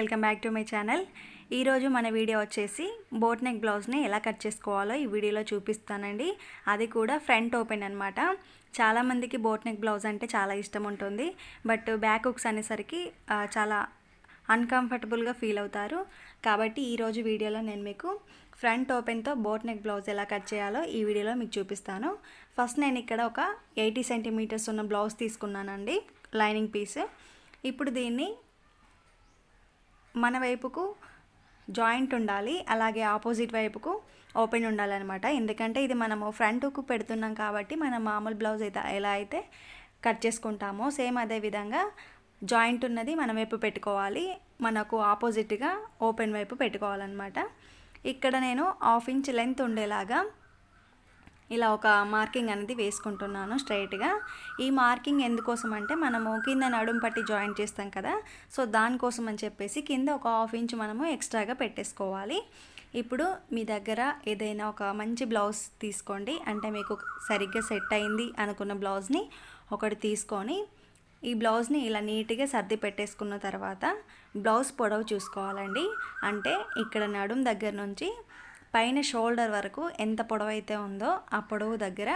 Welcome back to my channel. ఈరోజు మన video వచ్చేసి బోట్ నెక్ బ్లౌజ్ని ఎలా కట్ చేసుకోవాలో ఈ వీడియోలో చూపిస్తానండి. అది కూడా ఫ్రంట్ ఓపెన్ అనమాట. చాలామందికి బోట్ నెక్ బ్లౌజ్ అంటే చాలా ఇష్టం ఉంటుంది. బట్ బ్యాక్ హుక్స్ అనేసరికి చాలా అన్కంఫర్టబుల్గా ఫీల్ అవుతారు. కాబట్టి ఈరోజు వీడియోలో నేను మీకు ఫ్రంట్ ఓపెన్తో బోట్ నెక్ బ్లౌజ్ ఎలా కట్ చేయాలో ఈ వీడియోలో మీకు చూపిస్తాను. ఫస్ట్ నేను ఇక్కడ ఒక 80 సెంటీమీటర్స్ ఉన్న బ్లౌజ్ తీసుకున్నానండి, లైనింగ్ పీస్. ఇప్పుడు దీన్ని మన వైపుకు జాయింట్ ఉండాలి, అలాగే ఆపోజిట్ వైపుకు ఓపెన్ ఉండాలన్నమాట. ఎందుకంటే ఇది మనము ఫ్రంట్కు పెడుతున్నాం కాబట్టి మనం మామూలు బ్లౌజ్ అయితే ఎలా అయితే కట్ చేసుకుంటామో సేమ్ అదే విధంగా జాయింట్ ఉన్నది మన వైపు పెట్టుకోవాలి, మనకు ఆపోజిట్గా ఓపెన్ వైపు పెట్టుకోవాలన్నమాట. ఇక్కడ నేను 1/2 ఇంచ్ లెంత్ ఉండేలాగా ఇలా ఒక మార్కింగ్ అనేది వేసుకుంటున్నాను స్ట్రైట్గా. ఈ మార్కింగ్ ఎందుకోసం అంటే మనము కింద నడుం పట్టి జాయిన్ చేస్తాం కదా, సో దానికోసం అని చెప్పేసి కింద ఒక 1/2 ఇంచ్ మనము ఎక్స్ట్రాగా పెట్టేసుకోవాలి. ఇప్పుడు మీ దగ్గర ఏదైనా ఒక మంచి బ్లౌజ్ తీసుకోండి, అంటే మీకు సరిగ్గా సెట్ అయింది అనుకున్న బ్లౌజ్ని ఒకటి తీసుకొని ఈ బ్లౌజ్ని ఇలా నీట్గా సర్ది పెట్టేసుకున్న తర్వాత బ్లౌజ్ పొడవు చూసుకోవాలండి. అంటే ఇక్కడ నడుం దగ్గర నుంచి పైన షోల్డర్ వరకు ఎంత పొడవు అయితే ఉందో ఆ పొడవు దగ్గర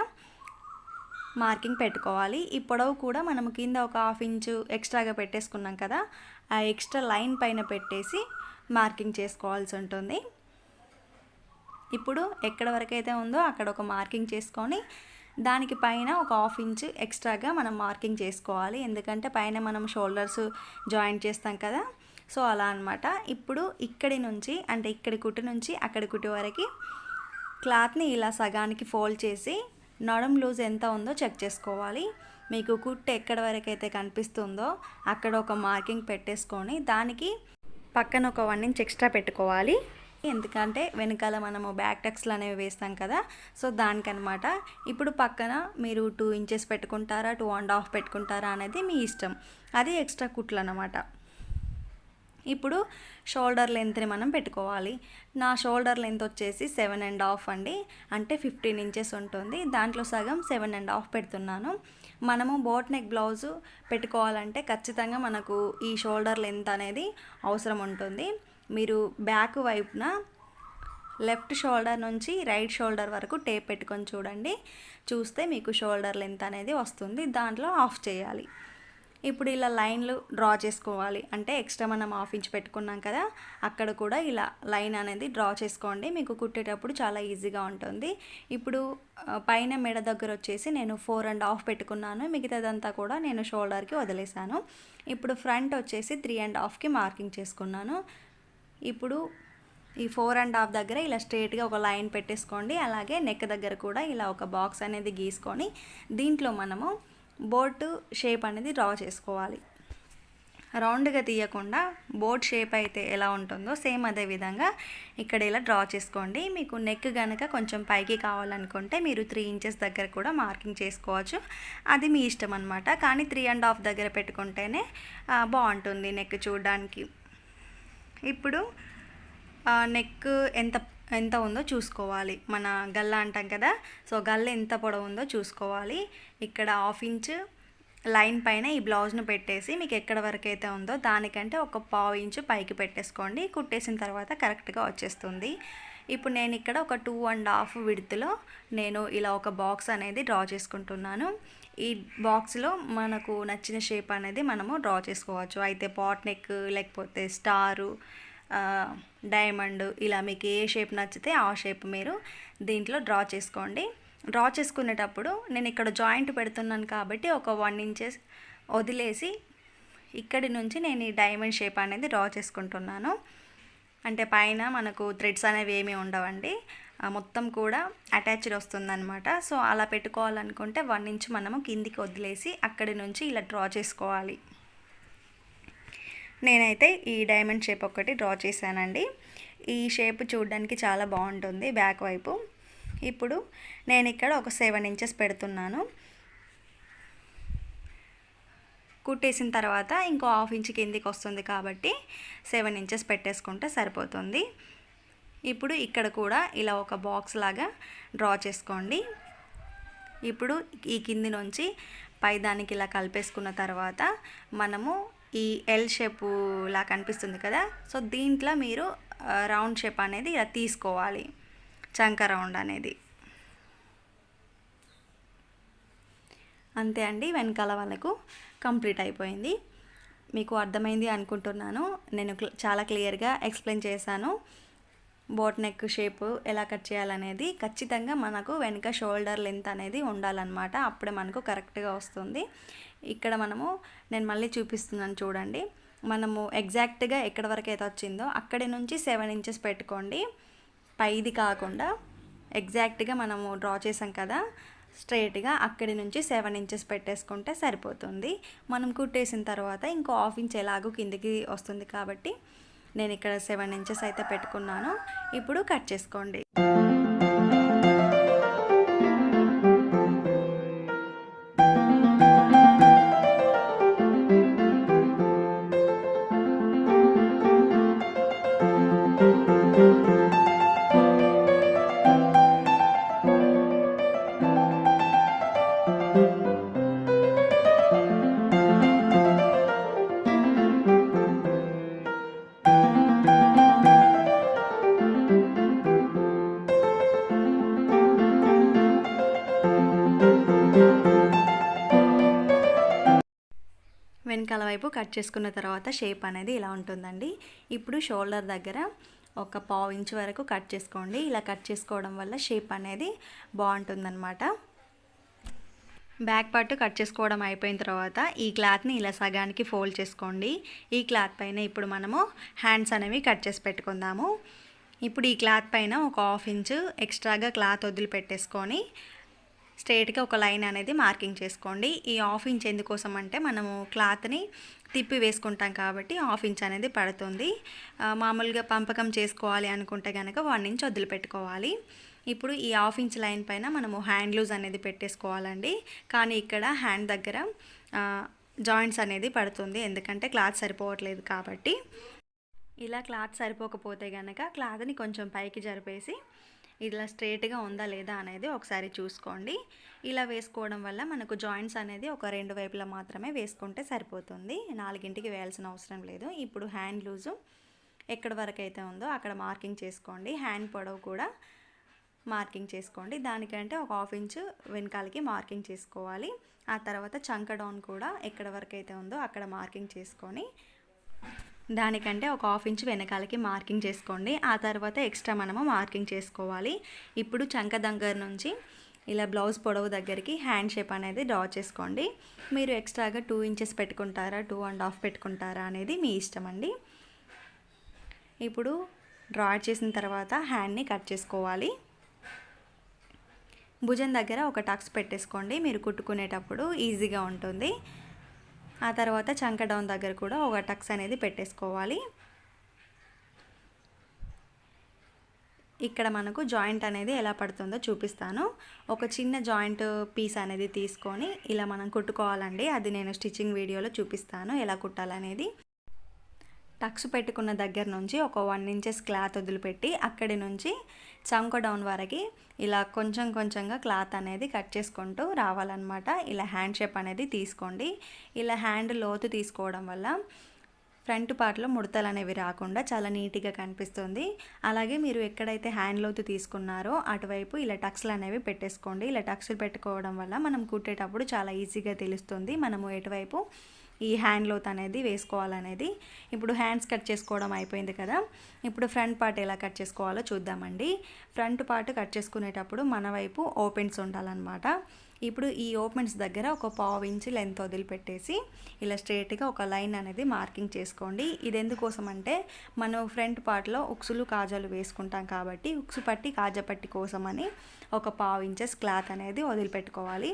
మార్కింగ్ పెట్టుకోవాలి. ఈ పొడవు కూడా మనము కింద ఒక 1/2 ఇంచు ఎక్స్ట్రాగా పెట్టేసుకున్నాం కదా, ఆ ఎక్స్ట్రా లైన్ పైన పెట్టేసి మార్కింగ్ చేసుకోవాల్సి ఉంటుంది. ఇప్పుడు ఎక్కడ వరకు అయితే ఉందో అక్కడ ఒక మార్కింగ్ చేసుకొని దానికి పైన ఒక 1/2 ఇంచ్ ఎక్స్ట్రాగా మనం మార్కింగ్ చేసుకోవాలి. ఎందుకంటే పైన మనం షోల్డర్స్ జాయింట్ చేస్తాం కదా, సో అలా అనమాట. ఇప్పుడు ఇక్కడి నుంచి అంటే ఇక్కడి కుట్టు నుంచి అక్కడి కుట్టు వరకు క్లాత్ని ఇలా సగానికి ఫోల్డ్ చేసి నడుం లూజ్ ఎంత ఉందో చెక్ చేసుకోవాలి. మీకు కుట్టు ఎక్కడి వరకు అయితే కనిపిస్తుందో అక్కడ ఒక మార్కింగ్ పెట్టేసుకొని దానికి పక్కన ఒక 1 ఇంచ్ ఎక్స్ట్రా పెట్టుకోవాలి. ఎందుకంటే వెనకాల మనము బ్యాక్ టక్స్లు అనేవి వేస్తాం కదా, సో దానికనమాట. ఇప్పుడు పక్కన మీరు 2 ఇంచెస్ పెట్టుకుంటారా 2.5 పెట్టుకుంటారా అనేది మీ ఇష్టం, అది ఎక్స్ట్రా కుట్లు అనమాట. ఇప్పుడు షోల్డర్ లెంత్ని మనం పెట్టుకోవాలి. నా షోల్డర్ లెంత్ వచ్చేసి 7.5 అండి, అంటే 15 ఇంచెస్ ఉంటుంది. దాంట్లో సగం 7.5 పెడుతున్నాను. మనము బోట్ నెక్ బ్లౌజు పెట్టుకోవాలంటే ఖచ్చితంగా మనకు ఈ షోల్డర్ లెంత్ అనేది అవసరం ఉంటుంది. మీరు బ్యాక్ వైపున లెఫ్ట్ షోల్డర్ నుంచి రైట్ షోల్డర్ వరకు టేప్ పెట్టుకొని చూడండి, చూస్తే మీకు షోల్డర్ లెంత్ అనేది వస్తుంది. దాంట్లో ఆఫ్ చేయాలి. ఇప్పుడు ఇలా లైన్లు డ్రా చేసుకోవాలి. అంటే ఎక్స్ట్రా మనం 1/2 ఇంచ్ పెట్టుకున్నాం కదా, అక్కడ కూడా ఇలా లైన్ అనేది డ్రా చేసుకోండి, మీకు కుట్టేటప్పుడు చాలా ఈజీగా ఉంటుంది. ఇప్పుడు పైన మెడ దగ్గర వచ్చేసి నేను 4.5 పెట్టుకున్నాను, మిగతాదంతా కూడా నేను షోల్డర్కి వదిలేసాను. ఇప్పుడు ఫ్రంట్ వచ్చేసి 3.5కి మార్కింగ్ చేసుకున్నాను. ఇప్పుడు ఈ 4.5 దగ్గర ఇలా స్ట్రైట్గా ఒక లైన్ పెట్టేసుకోండి. అలాగే నెక్ దగ్గర కూడా ఇలా ఒక బాక్స్ అనేది గీసుకొని దీంట్లో మనము బోట్ షేప్ అనేది డ్రా చేసుకోవాలి. రౌండ్గా తీయకుండా బోట్ షేప్ అయితే ఎలా ఉంటుందో సేమ్ అదే విధంగా ఇక్కడ ఇలా డ్రా చేసుకోండి. మీకు నెక్ కనుక కొంచెం పైకి కావాలనుకుంటే మీరు 3 ఇంచెస్ దగ్గర కూడా మార్కింగ్ చేసుకోవచ్చు, అది మీ ఇష్టం అనమాట. కానీ 3.5 దగ్గర పెట్టుకుంటేనే బాగుంటుంది నెక్ చూడడానికి. ఇప్పుడు నెక్ ఎంత ఉందో చూసుకోవాలి. మన గల్ల అంటాం కదా, సో గల్ల ఎంత పొడవు ఉందో చూసుకోవాలి. ఇక్కడ 1/2 ఇంచ్ లైన్ పైన ఈ బ్లౌజ్ను పెట్టేసి మీకు ఎక్కడ వరకు అయితే ఉందో దానికంటే ఒక 1/2 ఇంచ్ పైకి పెట్టేసుకోండి. కుట్టేసిన తర్వాత కరెక్ట్గా వచ్చేస్తుంది. ఇప్పుడు నేను ఇక్కడ ఒక 2.5 విడ్త్లో నేను ఇలా ఒక బాక్స్ అనేది డ్రా చేసుకుంటున్నాను. ఈ బాక్స్లో మనకు నచ్చిన షేప్ అనేది మనము డ్రా చేసుకోవచ్చు. అయితే పాట్ నెక్, లేకపోతే స్టారు, డైమండ్, ఇలా మీకు ఏ షేప్ నచ్చితే ఆ షేప్ మీరు దీంట్లో డ్రా చేసుకోండి. డ్రా చేసుకునేటప్పుడు నేను ఇక్కడ జాయింట్ పెడుతున్నాను కాబట్టి ఒక 1 ఇంచెస్ వదిలేసి ఇక్కడి నుంచి నేను ఈ డైమండ్ షేప్ అనేది డ్రా చేసుకుంటున్నాను. అంటే పైన మనకు థ్రెడ్స్ అనేవి ఏమీ ఉండవండి, మొత్తం కూడా అటాచ్డ్ వస్తుందన్నమాట. సో అలా పెట్టుకోవాలనుకుంటే 1 ఇంచ్ మనము కిందికి వదిలేసి అక్కడి నుంచి ఇలా డ్రా చేసుకోవాలి. నేనైతే ఈ డైమండ్ షేప్ ఒకటి డ్రా చేశానండి. ఈ షేప్ చూడడానికి చాలా బాగుంటుంది బ్యాక్ వైపు. ఇప్పుడు నేను ఇక్కడ ఒక 7 ఇంచెస్ పెడుతున్నాను. కుట్టేసిన తర్వాత ఇంకో 1/2 ఇంచ్ కిందికి వస్తుంది కాబట్టి 7 ఇంచెస్ పెట్టేసుకుంటే సరిపోతుంది. ఇప్పుడు ఇక్కడ కూడా ఇలా ఒక బాక్స్ లాగా డ్రా చేసుకోండి. ఇప్పుడు ఈ కింది నుంచి పై దానికి ఇలా కలిపేసుకున్న తర్వాత మనము ఈ ఎల్ షేప్ లా కనిపిస్తుంది కదా, సో దీంట్లో మీరు రౌండ్ షేప్ అనేది ఇలా తీసుకోవాలి, చంక రౌండ్ అనేది. అంతే అండి, వెనకాల వాళ్ళకు కంప్లీట్ అయిపోయింది. మీకు అర్థమైంది అనుకుంటున్నాను. నేను చాలా క్లియర్గా ఎక్స్ప్లెయిన్ చేశాను. బోట్ నెక్ షేప్ ఎలా కట్ చేయాలనేది. ఖచ్చితంగా మనకు వెనుక షోల్డర్ లెంత్ అనేది ఉండాలన్నమాట, అప్పుడే మనకు కరెక్ట్గా వస్తుంది. ఇక్కడ నేను మళ్ళీ చూపిస్తున్నాను చూడండి. మనము ఎగ్జాక్ట్గా ఎక్కడ వరకు అయితే వచ్చిందో అక్కడి నుంచి 7 ఇంచెస్ పెట్టుకోండి. పైది కాకుండా ఎగ్జాక్ట్గా మనము డ్రా చేసాం కదా స్ట్రైట్గా, అక్కడి నుంచి 7 ఇంచెస్ పెట్టేసుకుంటే సరిపోతుంది. మనం కుట్టేసిన తర్వాత ఇంకో ½ ఇంచ్ ఎలాగో కిందికి వస్తుంది కాబట్టి నేను ఇక్కడ 7 ఇంచెస్ అయితే పెట్టుకున్నాను. ఇప్పుడు కట్ చేసుకోండి. వెనకాల వైపు కట్ చేసుకున్న తర్వాత షేప్ అనేది ఇలా ఉంటుందండి. ఇప్పుడు షోల్డర్ దగ్గర ఒక ½ ఇంచ్ వరకు కట్ చేసుకోండి. ఇలా కట్ చేసుకోవడం వల్ల షేప్ అనేది బాగుంటుందన్నమాట. బ్యాక్ పార్ట్ కట్ చేసుకోవడం అయిపోయిన తర్వాత ఈ క్లాత్ని ఇలా సగానికి ఫోల్డ్ చేసుకోండి. ఈ క్లాత్ పైన ఇప్పుడు మనము హ్యాండ్స్ అనేవి కట్ చేసి పెట్టుకుందాము. ఇప్పుడు ఈ క్లాత్ పైన ఒక ½ ఇంచ్ ఎక్స్ట్రాగా క్లాత్ వదిలిపెట్టేసుకొని స్ట్రైట్గా ఒక లైన్ అనేది మార్కింగ్ చేసుకోండి. ఈ ½ ఇంచ్ ఎందుకోసం అంటే మనము క్లాత్ని తిప్పి వేసుకుంటాం కాబట్టి ½ ఇంచ్ అనేది పడుతుంది. మామూలుగా పంపకం చేసుకోవాలి అనుకుంటే కనుక 1 ఇంచ్ వదిలిపెట్టుకోవాలి. ఇప్పుడు ఈ ½ ఇంచ్ లైన్ పైన మనము హ్యాండ్ లూజ్ అనేది పెట్టేసుకోవాలండి. కానీ ఇక్కడ హ్యాండ్ దగ్గర జాయింట్స్ అనేది పడుతుంది, ఎందుకంటే క్లాత్ సరిపోవట్లేదు కాబట్టి. ఇలా క్లాత్ సరిపోకపోతే కనుక క్లాత్ని కొంచెం పైకి జరిపేసి ఇలా స్ట్రైట్గా ఉందా లేదా అనేది ఒకసారి చూసుకోండి. ఇలా వేసుకోవడం వల్ల మనకు జాయింట్స్ అనేది ఒక 2 వైపులా మాత్రమే వేసుకుంటే సరిపోతుంది, 4కి వేయాల్సిన అవసరం లేదు. ఇప్పుడు హ్యాండ్ లూజు ఎక్కడ వరకు అయితే ఉందో అక్కడ మార్కింగ్ చేసుకోండి. హ్యాండ్ పొడవు కూడా మార్కింగ్ చేసుకోండి. దానికంటే ఒక ½ ఇంచ్ వెనకాలకి మార్కింగ్ చేసుకోవాలి. ఆ తర్వాత చంక డౌన్ కూడా ఎక్కడ వరకు అయితే ఉందో అక్కడ మార్కింగ్ చేసుకొని దానికంటే ఒక ½ ఇంచ్ వెనకాలకి మార్కింగ్ చేసుకోండి. ఆ తర్వాత ఎక్స్ట్రా మనము మార్కింగ్ చేసుకోవాలి. ఇప్పుడు చంక దగ్గర నుంచి ఇలా బ్లౌజ్ పొడవు దగ్గరికి హ్యాండ్ షేప్ అనేది డ్రా చేసుకోండి. మీరు ఎక్స్ట్రాగా 2 ఇంచెస్ పెట్టుకుంటారా 2.5 పెట్టుకుంటారా అనేది మీ ఇష్టం అండి. ఇప్పుడు డ్రా చేసిన తర్వాత హ్యాండ్ని కట్ చేసుకోవాలి. భుజం దగ్గర ఒక టక్స్ పెట్టేసుకోండి, మీరు కుట్టుకునేటప్పుడు ఈజీగా ఉంటుంది. ఆ తర్వాత చంక డౌన్ దగ్గర కూడా ఒక టక్స్ అనేది పెట్టేసుకోవాలి. ఇక్కడ మనకు జాయింట్ అనేది ఎలా పడుతుందో చూపిస్తాను. ఒక చిన్న జాయింట్ పీస్ అనేది తీసుకొని ఇలా మనం కుట్టుకోవాలండి. అది నేను స్టిచ్చింగ్ వీడియోలో చూపిస్తాను ఎలా కుట్టాలనేది. టక్స్ పెట్టుకున్న దగ్గర నుంచి ఒక 1 ఇంచెస్ క్లాత్ వదిలిపెట్టి అక్కడి నుంచి చంక డౌన్ వరకు ఇలా కొంచెం కొంచెంగా క్లాత్ అనేది కట్ చేసుకుంటూ రావాలన్నమాట. ఇలా హ్యాండ్ షేప్ అనేది తీసుకోండి. ఇలా హ్యాండ్ లోతు తీసుకోవడం వల్ల ఫ్రంట్ పార్ట్లో ముడతలు అనేవి రాకుండా చాలా నీట్గా కనిపిస్తుంది. అలాగే మీరు ఎక్కడైతే హ్యాండ్ లోతు తీసుకున్నారో అటువైపు ఇలా టక్స్లు అనేవి పెట్టేసుకోండి. ఇలా టక్స్లు పెట్టుకోవడం వల్ల మనం కుట్టేటప్పుడు చాలా ఈజీగా తెలుస్తుంది మనము ఎటువైపు ఈ హ్యాండ్ లోత్ అనేది వేసుకోవాలనేది. ఇప్పుడు హ్యాండ్స్ కట్ చేసుకోవడం అయిపోయింది కదా, ఇప్పుడు ఫ్రంట్ పార్ట్ ఎలా కట్ చేసుకోవాలో చూద్దామండి. ఫ్రంట్ పార్ట్ కట్ చేసుకునేటప్పుడు మన వైపు ఓపెన్స్ ఉండాలన్నమాట. ఇప్పుడు ఈ ఓపెన్స్ దగ్గర ఒక ½ ఇంచ్ లెంత్ వదిలిపెట్టేసి ఇలా స్ట్రైట్గా ఒక లైన్ అనేది మార్కింగ్ చేసుకోండి. ఇది ఎందుకోసం అంటే మనం ఫ్రంట్ పార్ట్లో ఉక్సులు కాజాలు వేసుకుంటాం కాబట్టి ఉక్సు పట్టి కాజా పట్టి కోసమని ఒక ½ ఇంచెస్ క్లాత్ అనేది వదిలిపెట్టుకోవాలి.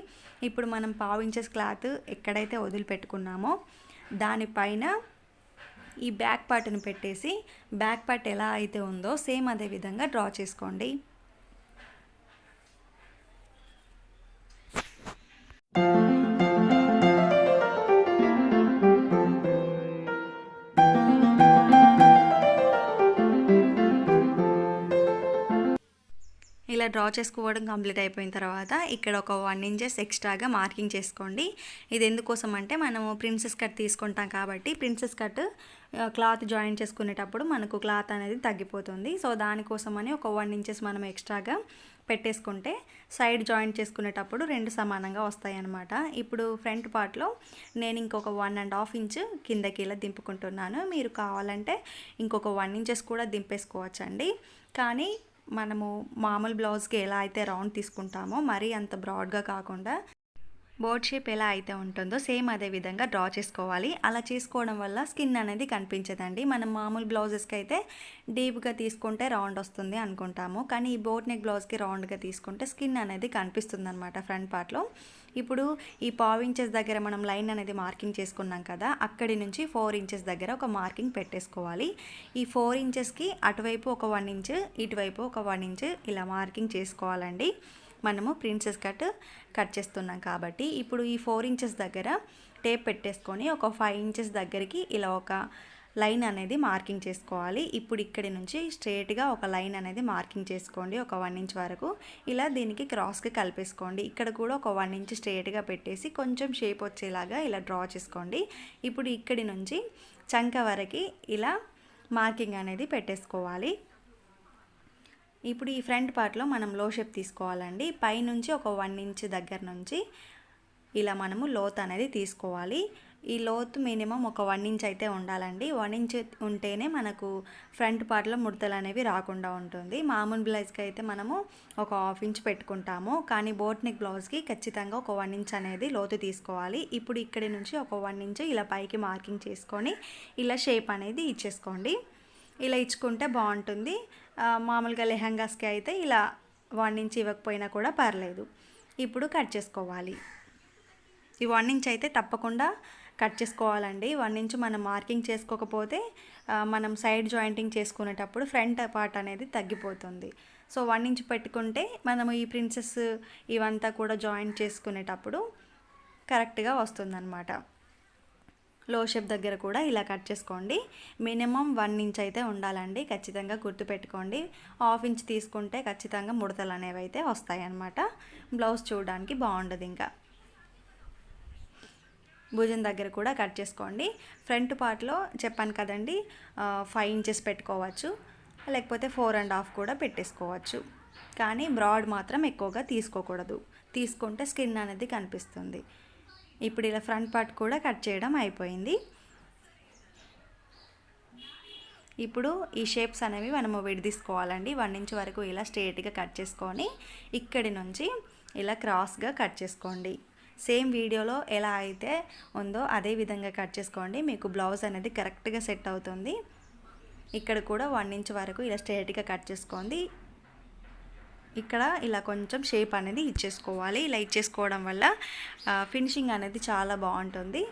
ఇప్పుడు మనం ½ ఇంచెస్ క్లాత్ ఎక్కడైతే వదిలిపెట్టుకున్నామో దానిపైన ఈ బ్యాక్ పార్ట్ని పెట్టేసి బ్యాక్ పార్ట్ ఎలా అయితే ఉందో సేమ్ అదే విధంగా డ్రా చేసుకోండి. ఇలా డ్రా చేసుకోవడం కంప్లీట్ అయిపోయిన తర్వాత ఇక్కడ ఒక 1 ఇంచెస్ ఎక్స్ట్రాగా మార్కింగ్ చేసుకోండి. ఇది ఎందుకోసం అంటే మనము ప్రిన్సెస్ కట్ తీసుకుంటాం కాబట్టి ప్రిన్సెస్ కట్ క్లాత్ జాయిన్ చేసుకునేటప్పుడు మనకు క్లాత్ అనేది తగ్గిపోతుంది. సో దానికోసమని ఒక 1 ఇంచెస్ మనం ఎక్స్ట్రాగా పెట్టేసుకుంటే సైడ్ జాయింట్ చేసుకునేటప్పుడు 2 సమానంగా వస్తాయి అన్నమాట. ఇప్పుడు ఫ్రంట్ పార్ట్లో నేను ఇంకొక 1.5 ఇంచ్ కిందకి ఇలా దింపుకుంటున్నాను. మీరు కావాలంటే ఇంకొక 1 ఇంచెస్ కూడా దింపేసుకోవచ్చండి. కానీ మనము మామూలు బ్లౌజ్కి ఎలా అయితే రౌండ్ తీసుకుంటామో మరీ అంత బ్రాడ్గా కాకుండా బోర్డ్ షేప్ ఎలా అయితే ఉంటుందో సేమ్ అదే విధంగా డ్రా చేసుకోవాలి. అలా చేసుకోవడం వల్ల స్కిన్ అనేది కనిపించదండి. మనం మామూలు బ్లౌజెస్కి అయితే డీప్గా తీసుకుంటే రౌండ్ వస్తుంది అనుకుంటాము, కానీ ఈ బోట్ నెక్ బ్లౌజ్కి రౌండ్గా తీసుకుంటే స్కిన్ అనేది కనిపిస్తుంది అనమాట ఫ్రంట్ పార్ట్లో. ఇప్పుడు ఈ 1/2 ఇంచెస్ దగ్గర మనం లైన్ అనేది మార్కింగ్ చేసుకున్నాం కదా, అక్కడి నుంచి 4 ఇంచెస్ దగ్గర ఒక మార్కింగ్ పెట్టేసుకోవాలి. ఈ 4 ఇంచెస్కి అటువైపు ఒక 1 ఇంచ్, ఇటువైపు ఒక 1 ఇంచ్ ఇలా మార్కింగ్ చేసుకోవాలండి. మనము ప్రిన్సెస్ కట్ చేస్తున్నాం కాబట్టి ఇప్పుడు ఈ 4 ఇంచెస్ దగ్గర టేప్ పెట్టేసుకొని ఒక 5 ఇంచెస్ దగ్గరికి ఇలా ఒక లైన్ అనేది మార్కింగ్ చేసుకోవాలి. ఇప్పుడు ఇక్కడి నుంచి స్ట్రేట్గా ఒక లైన్ అనేది మార్కింగ్ చేసుకోండి ఒక 1 ఇంచ్ వరకు. ఇలా దీనికి క్రాస్కి కలిపేసుకోండి. ఇక్కడ కూడా ఒక 1 ఇంచ్ స్ట్రేట్గా పెట్టేసి కొంచెం షేప్ వచ్చేలాగా ఇలా డ్రా చేసుకోండి. ఇప్పుడు ఇక్కడి నుంచి చంక వరకు ఇలా మార్కింగ్ అనేది పెట్టేసుకోవాలి. ఇప్పుడు ఈ ఫ్రంట్ పార్ట్లో మనం లో షేప్ తీసుకోవాలండి. పైనుంచి ఒక 1 ఇంచ్ దగ్గర నుంచి ఇలా మనము లోత్ అనేది తీసుకోవాలి. ఈ లోత్ మినిమం ఒక 1 ఇంచ్ అయితే ఉండాలండి. 1 ఇంచ్ ఉంటేనే మనకు ఫ్రంట్ పార్ట్లో ముడతలు అనేవి రాకుండా ఉంటుంది. మామూలు బ్లౌజ్కి అయితే మనము ఒక 1/2 ఇంచ్ పెట్టుకుంటాము, కానీ బోట్ నెక్ బ్లౌజ్కి ఖచ్చితంగా ఒక 1 ఇంచ్ అనేది లోతు తీసుకోవాలి. ఇప్పుడు ఇక్కడి నుంచి ఒక 1 ఇంచ్ ఇలా పైకి మార్కింగ్ చేసుకొని ఇలా షేప్ అనేది ఇచ్చేసుకోండి. ఇలా ఇచ్చుకుంటే బాగుంటుంది. మామూలుగా లెహంగాస్కి అయితే ఇలా 1 ఇంచ్ ఇవ్వకపోయినా కూడా పర్లేదు. ఇప్పుడు కట్ చేసుకోవాలి. ఈ 1 ఇంచ్ అయితే తప్పకుండా కట్ చేసుకోవాలండి. 1 ఇంచ్ మనం మార్కింగ్ చేసుకోకపోతే మనం సైడ్ జాయింటింగ్ చేసుకునేటప్పుడు ఫ్రంట్ పార్ట్ అనేది తగ్గిపోతుంది. సో 1 ఇంచ్ పెట్టుకుంటే మనము ఈ ప్రిన్సెస్ ఇవంతా కూడా జాయింట్ చేసుకునేటప్పుడు కరెక్ట్గా వస్తుందన్నమాట. లో షేప్ దగ్గర కూడా ఇలా కట్ చేసుకోండి. మినిమం 1 ఇంచ్ అయితే ఉండాలండి, ఖచ్చితంగా గుర్తుపెట్టుకోండి. 1/2 ఇంచ్ తీసుకుంటే ఖచ్చితంగా ముడతలు అనేవి అయితే వస్తాయి అన్నమాట. బ్లౌజ్ చూడడానికి బాగుండదు. ఇంకా భుజం దగ్గర కూడా కట్ చేసుకోండి. ఫ్రంట్ పార్ట్లో చెప్పాను కదండి 5 ఇంచెస్ పెట్టుకోవచ్చు, లేకపోతే 4.5 కూడా పెట్టేసుకోవచ్చు. కానీ బ్రాడ్ మాత్రం ఎక్కువగా తీసుకోకూడదు, తీసుకుంటే స్కిన్ అనేది కనిపిస్తుంది. ఇప్పుడు ఇలా ఫ్రంట్ పార్ట్ కూడా కట్ చేయడం అయిపోయింది. ఇప్పుడు ఈ షేప్స్ అనేవి మనము విడదీసుకోవాలండి. 1 ఇంచ్ వరకు ఇలా స్ట్రేట్గా కట్ చేసుకొని ఇక్కడి నుంచి ఇలా క్రాస్గా కట్ చేసుకోండి. సేమ్ వీడియోలో ఎలా అయితే ఉందో అదే విధంగా కట్ చేసుకోండి. మీకు బ్లౌజ్ అనేది కరెక్ట్గా సెట్ అవుతుంది. ఇక్కడ కూడా 1 ఇంచ్ వరకు ఇలా స్ట్రేట్గా కట్ చేసుకోండి. ఇక్కడ ఇలా కొంచెం షేప్ అనేది ఇచ్చేసుకోవాలి. ఇలా ఇచ్చేసుకోవడం వల్ల ఫినిషింగ్ అనేది చాలా బాగుంటుంది,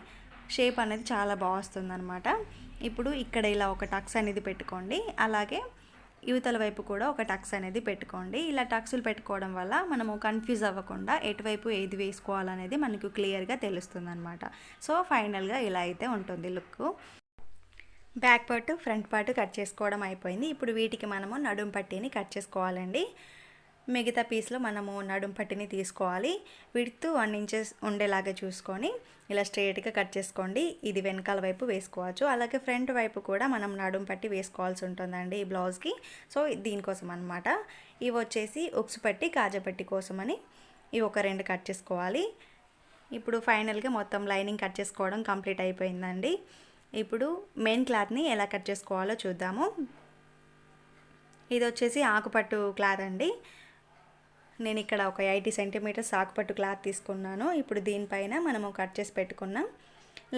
షేప్ అనేది చాలా బాగా వస్తుంది అనమాట. ఇప్పుడు ఇక్కడ ఇలా ఒక టక్స్ అనేది పెట్టుకోండి. అలాగే యువతల వైపు కూడా ఒక టక్స్ అనేది పెట్టుకోండి. ఇలా టక్స్లు పెట్టుకోవడం వల్ల మనము కన్ఫ్యూజ్ అవ్వకుండా ఎటువైపు ఏది వేసుకోవాలనేది మనకు క్లియర్గా తెలుస్తుంది అనమాట. సో ఫైనల్గా ఇలా అయితే ఉంటుంది look. Back part front part cut చేసుకోవడం అయిపోయింది. ఇప్పుడు వీటికి మనము నడుం పట్టీని కట్ చేసుకోవాలండి. మిగతా పీస్లో మనము నడుం పట్టిని తీసుకోవాలి. విడ్త్ 1 ఇంచెస్ ఉండేలాగా చూసుకొని ఇలా స్ట్రైట్గా కట్ చేసుకోండి. ఇది వెనకాల వైపు వేసుకోవచ్చు, అలాగే ఫ్రంట్ వైపు కూడా మనం నడుం పట్టి వేసుకోవాల్సి ఉంటుందండి ఈ బ్లౌజ్కి. సో దీనికోసం అనమాట. ఇవి వచ్చేసి ఉక్సు పట్టి కాజపట్టి కోసమని ఇవి ఒక 2 కట్ చేసుకోవాలి. ఇప్పుడు ఫైనల్గా మొత్తం లైనింగ్ కట్ చేసుకోవడం కంప్లీట్ అయిపోయిందండి. ఇప్పుడు మెయిన్ క్లాత్ని ఎలా కట్ చేసుకోవాలో చూద్దాము. ఇది వచ్చేసి ఆకుపట్టు క్లాత్ అండి. నేను ఇక్కడ ఒక 80 సెంటీమీటర్స్ ఆకుపట్టు క్లాత్ తీసుకున్నాను. ఇప్పుడు దీనిపైన మనము కట్ చేసి పెట్టుకున్న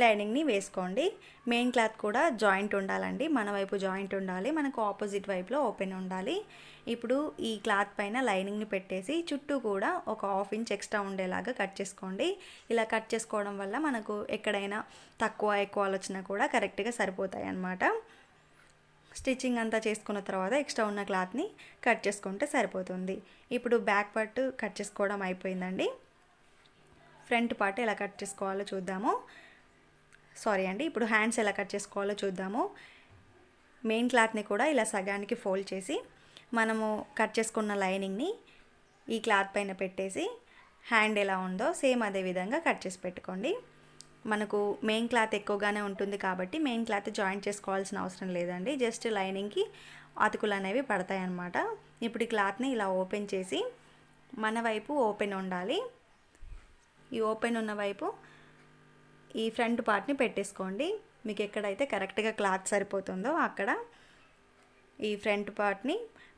లైనింగ్ని వేసుకోండి. మెయిన్ క్లాత్ కూడా జాయింట్ ఉండాలండి, మన వైపు జాయింట్ ఉండాలి, మనకు ఆపోజిట్ వైపులో ఓపెన్ ఉండాలి. ఇప్పుడు ఈ క్లాత్ పైన లైనింగ్ని పెట్టేసి చుట్టూ కూడా ఒక 1/2 ఇంచ్ ఎక్స్ట్రా ఉండేలాగా కట్ చేసుకోండి. ఇలా కట్ చేసుకోవడం వల్ల మనకు ఎక్కడైనా తక్కువ ఎక్కువలు వచ్చినా కూడా కరెక్ట్గా సరిపోతాయి అన్నమాట. స్టిచ్చింగ్ అంతా చేసుకున్న తర్వాత ఎక్స్ట్రా ఉన్న క్లాత్ని కట్ చేసుకుంటే సరిపోతుంది. ఇప్పుడు బ్యాక్ పార్ట్ కట్ చేసుకోవడం అయిపోయిందండి. ఫ్రంట్ పార్ట్ ఎలా కట్ చేసుకోవాలో చూద్దాము. సారీ అండి, ఇప్పుడు హ్యాండ్స్ ఎలా కట్ చేసుకోవాలో చూద్దాము. మెయిన్ క్లాత్ని కూడా ఇలా సగానికి ఫోల్డ్ చేసి మనము కట్ చేసుకున్న లైనింగ్ని ఈ క్లాత్ పైన పెట్టేసి హ్యాండ్ ఎలా ఉందో సేమ్ అదే విధంగా కట్ చేసి పెట్టుకోండి. మనకు మెయిన్ క్లాత్ ఎక్కువగానే ఉంటుంది కాబట్టి మెయిన్ క్లాత్ జాయింట్ చేసుకోవాల్సిన అవసరం లేదండి. జస్ట్ లైనింగ్కి అతుకులు అనేవి పడతాయి అన్నమాట. ఇప్పుడు ఈ క్లాత్ని ఇలా ఓపెన్ చేసి మన వైపు ఓపెన్ ఉండాలి. ఈ ఓపెన్ ఉన్న వైపు ఈ ఫ్రంట్ పార్ట్ని పెట్టేసుకోండి. మీకు ఎక్కడైతే కరెక్ట్గా క్లాత్ సరిపోతుందో అక్కడ ఈ ఫ్రంట్ పార్ట్ని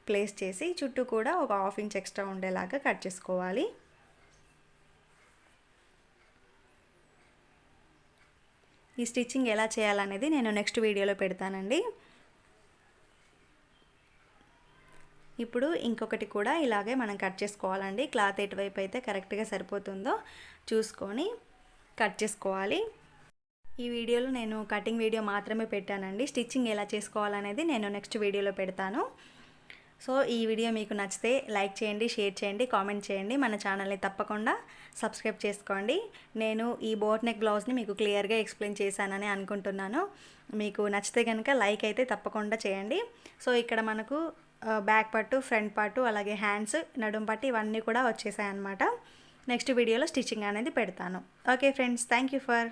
ప్లేస్ చేసి చుట్టూ కూడా ఒక 1/2 ఇంచ్ ఎక్స్ట్రా ఉండేలాగా కట్ చేసుకోవాలి. ఈ స్టిచ్చింగ్ ఎలా చేయాలనేది నేను నెక్స్ట్ వీడియోలో పెడతానండి. ఇప్పుడు ఇంకొకటి కూడా ఇలాగే మనం కట్ చేసుకోవాలండి. క్లాత్ ఎటువైపు అయితే కరెక్ట్గా సరిపోతుందో చూసుకొని కట్ చేసుకోవాలి. ఈ వీడియోలో నేను కటింగ్ వీడియో మాత్రమే పెట్టానండి. స్టిచ్చింగ్ ఎలా చేసుకోవాలనేది నేను నెక్స్ట్ వీడియోలో పెడతాను. సో ఈ వీడియో మీకు నచ్చితే లైక్ చేయండి, షేర్ చేయండి, కామెంట్ చేయండి. మన ఛానల్ని తప్పకుండా సబ్స్క్రైబ్ చేసుకోండి. నేను ఈ బోట్ నెక్ బ్లౌజ్ని మీకు క్లియర్గా ఎక్స్ప్లెయిన్ చేశానని అనుకుంటున్నాను. మీకు నచ్చితే కనుక లైక్ అయితే తప్పకుండా చేయండి. సో ఇక్కడ మనకు బ్యాక్ పార్టు, ఫ్రంట్ పార్టు, అలాగే హ్యాండ్స్, నడుం పట్టు ఇవన్నీ కూడా వచ్చేసాయి అన్నమాట. నెక్స్ట్ వీడియోలో స్టిచ్చింగ్ అనేది పెడతాను. Okay friends, thank you for